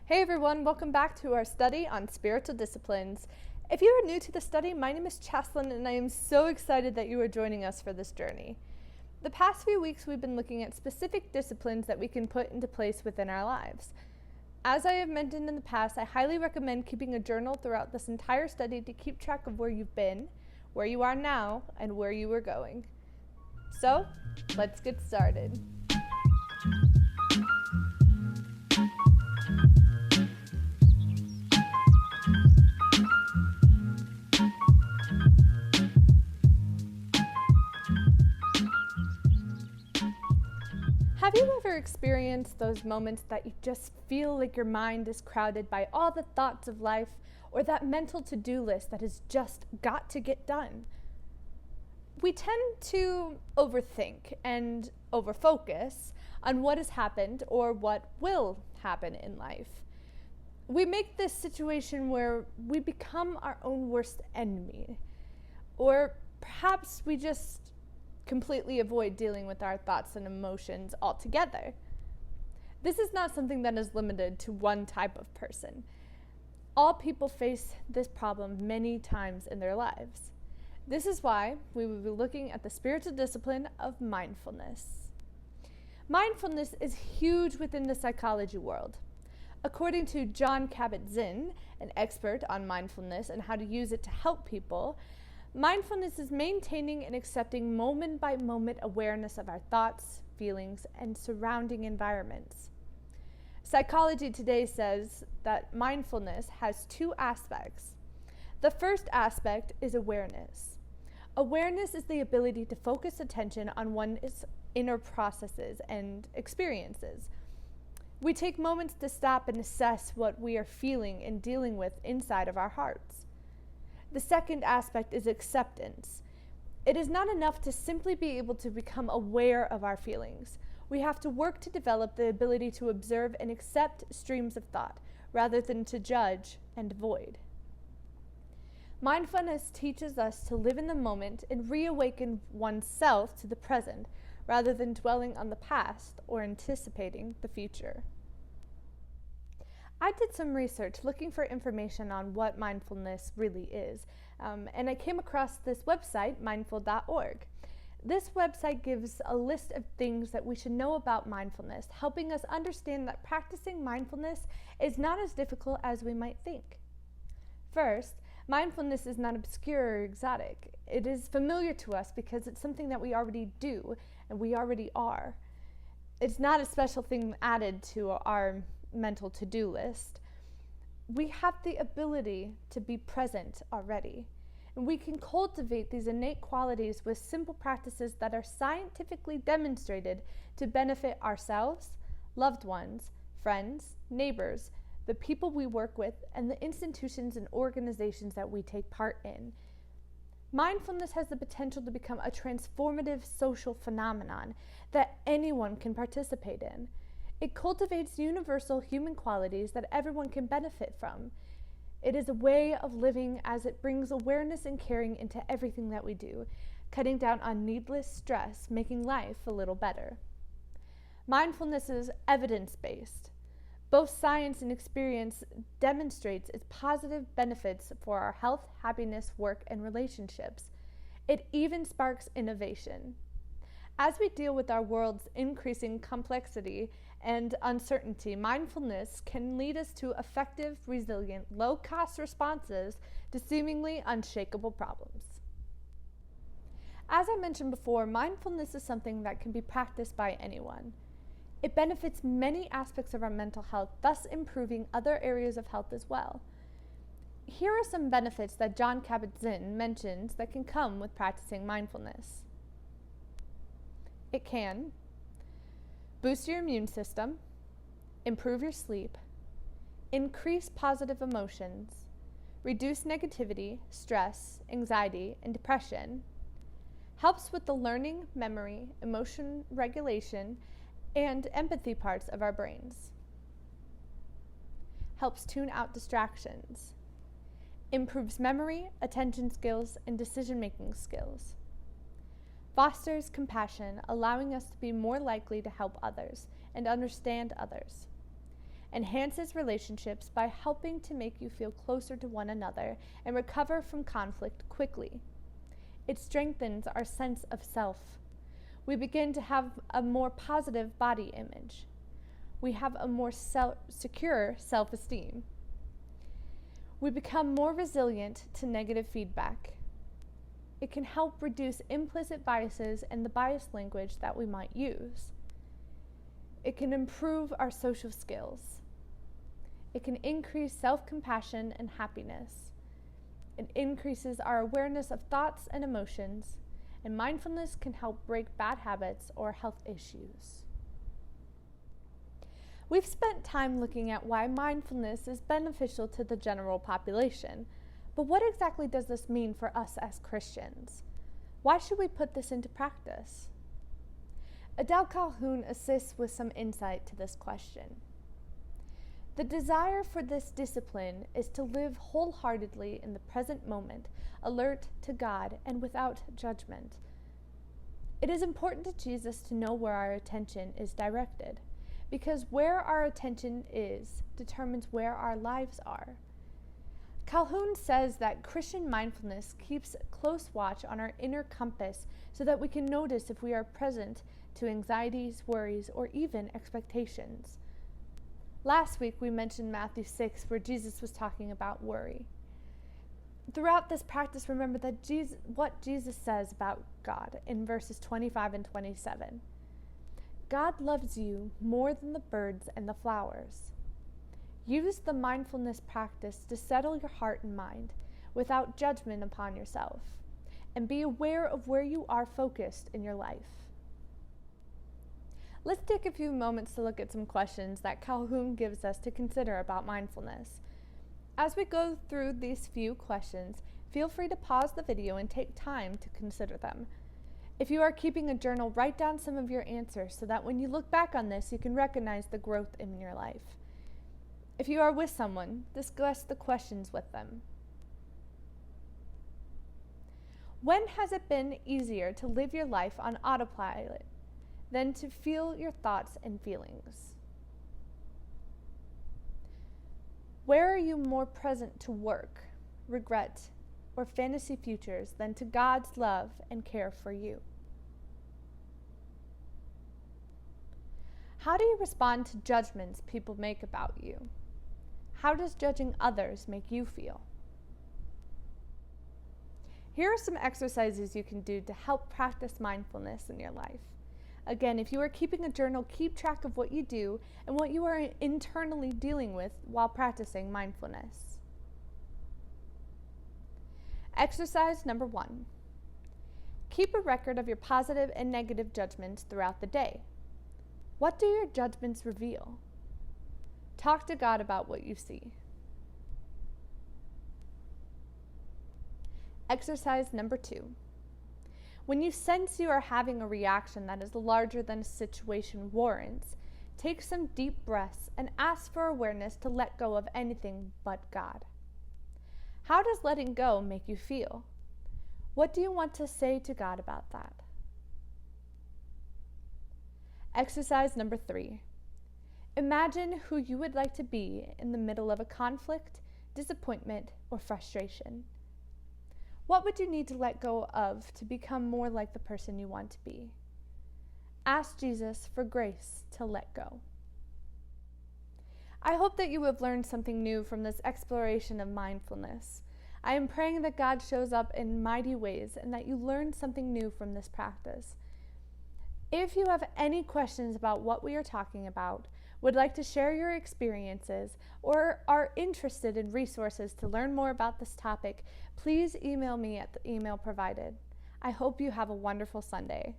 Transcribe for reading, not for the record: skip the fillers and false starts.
Hey everyone, welcome back to our study on spiritual disciplines. If you are new to the study, my name is Chaslin and I am so excited that you are joining us for this journey. The past few weeks we've been looking at specific disciplines that we can put into place within our lives. As I have mentioned in the past, I highly recommend keeping a journal throughout this entire study to keep track of where you've been, where you are now, and where you are going. So, let's get started. Have you ever experienced those moments that you just feel like your mind is crowded by all the thoughts of life, or that mental to-do list that has just got to get done? We tend to overthink and overfocus on what has happened or what will happen in life. We make this situation where we become our own worst enemy, or perhaps we just completely avoid dealing with our thoughts and emotions altogether. This is not something that is limited to one type of person. All people face this problem many times in their lives. This is why we will be looking at the spiritual discipline of mindfulness. Mindfulness is huge within the psychology world. According to Jon Kabat-Zinn, an expert on mindfulness and how to use it to help people, mindfulness is maintaining and accepting moment-by-moment awareness of our thoughts, feelings, and surrounding environments. Psychology Today says that mindfulness has two aspects. The first aspect is awareness. Awareness is the ability to focus attention on one's inner processes and experiences. We take moments to stop and assess what we are feeling and dealing with inside of our hearts. The second aspect is acceptance. It is not enough to simply be able to become aware of our feelings. We have to work to develop the ability to observe and accept streams of thought, rather than to judge and avoid. Mindfulness teaches us to live in the moment and reawaken oneself to the present, rather than dwelling on the past or anticipating the future. I did some research looking for information on what mindfulness really is, and I came across this website, mindful.org. This website gives a list of things that we should know about mindfulness, helping us understand that practicing mindfulness is not as difficult as we might think. First, mindfulness is not obscure or exotic. It is familiar to us because it's something that we already do and we already are. It's not a special thing added to our mental to-do list. We have the ability to be present already, and we can cultivate these innate qualities with simple practices that are scientifically demonstrated to benefit ourselves, loved ones, friends, neighbors, the people we work with, and the institutions and organizations that we take part in. Mindfulness has the potential to become a transformative social phenomenon that anyone can participate in. It cultivates universal human qualities that everyone can benefit from. It is a way of living as it brings awareness and caring into everything that we do, cutting down on needless stress, making life a little better. Mindfulness is evidence-based. Both science and experience demonstrates its positive benefits for our health, happiness, work, and relationships. It even sparks innovation. As we deal with our world's increasing complexity and uncertainty, mindfulness can lead us to effective, resilient, low-cost responses to seemingly unshakable problems. As I mentioned before, mindfulness is something that can be practiced by anyone. It benefits many aspects of our mental health, thus improving other areas of health as well. Here are some benefits that Jon Kabat-Zinn mentions that can come with practicing mindfulness. It can boost your immune system, improve your sleep, increase positive emotions, reduce negativity, stress, anxiety, and depression, helps with the learning, memory, emotion regulation, and empathy parts of our brains, helps tune out distractions, improves memory, attention skills, and decision-making skills, fosters compassion, allowing us to be more likely to help others and understand others, enhances relationships by helping to make you feel closer to one another and recover from conflict quickly. It strengthens our sense of self. We begin to have a more positive body image. We have a more secure self-esteem. We become more resilient to negative feedback. It can help reduce implicit biases and the biased language that we might use. It can improve our social skills. It can increase self-compassion and happiness. It increases our awareness of thoughts and emotions, and mindfulness can help break bad habits or health issues. We've spent time looking at why mindfulness is beneficial to the general population, but what exactly does this mean for us as Christians? Why should we put this into practice? Adele Calhoun assists with some insight to this question. The desire for this discipline is to live wholeheartedly in the present moment, alert to God and without judgment. It is important to Jesus to know where our attention is directed, because where our attention is determines where our lives are. Calhoun says that Christian mindfulness keeps close watch on our inner compass so that we can notice if we are present to anxieties, worries, or even expectations. Last week we mentioned Matthew 6, where Jesus was talking about worry. Throughout this practice, remember that what Jesus says about God in verses 25 and 27. God loves you more than the birds and the flowers. Use the mindfulness practice to settle your heart and mind without judgment upon yourself, and be aware of where you are focused in your life. Let's take a few moments to look at some questions that Calhoun gives us to consider about mindfulness. As we go through these few questions, feel free to pause the video and take time to consider them. If you are keeping a journal, write down some of your answers so that when you look back on this, you can recognize the growth in your life. If you are with someone, discuss the questions with them. When has it been easier to live your life on autopilot than to feel your thoughts and feelings? Where are you more present to work, regret, or fantasy futures than to God's love and care for you? How do you respond to judgments people make about you? How does judging others make you feel? Here are some exercises you can do to help practice mindfulness in your life. Again, if you are keeping a journal, keep track of what you do and what you are internally dealing with while practicing mindfulness. Exercise number 1. Keep a record of your positive and negative judgments throughout the day. What do your judgments reveal? Talk to God about what you see. Exercise number 2. When you sense you are having a reaction that is larger than a situation warrants, take some deep breaths and ask for awareness to let go of anything but God. How does letting go make you feel? What do you want to say to God about that? Exercise number 3. Imagine who you would like to be in the middle of a conflict, disappointment, or frustration. What would you need to let go of to become more like the person you want to be? Ask Jesus for grace to let go. I hope that you have learned something new from this exploration of mindfulness. I am praying that God shows up in mighty ways and that you learn something new from this practice. If you have any questions about what we are talking about, would like to share your experiences, or are interested in resources to learn more about this topic, please email me at the email provided. I hope you have a wonderful Sunday.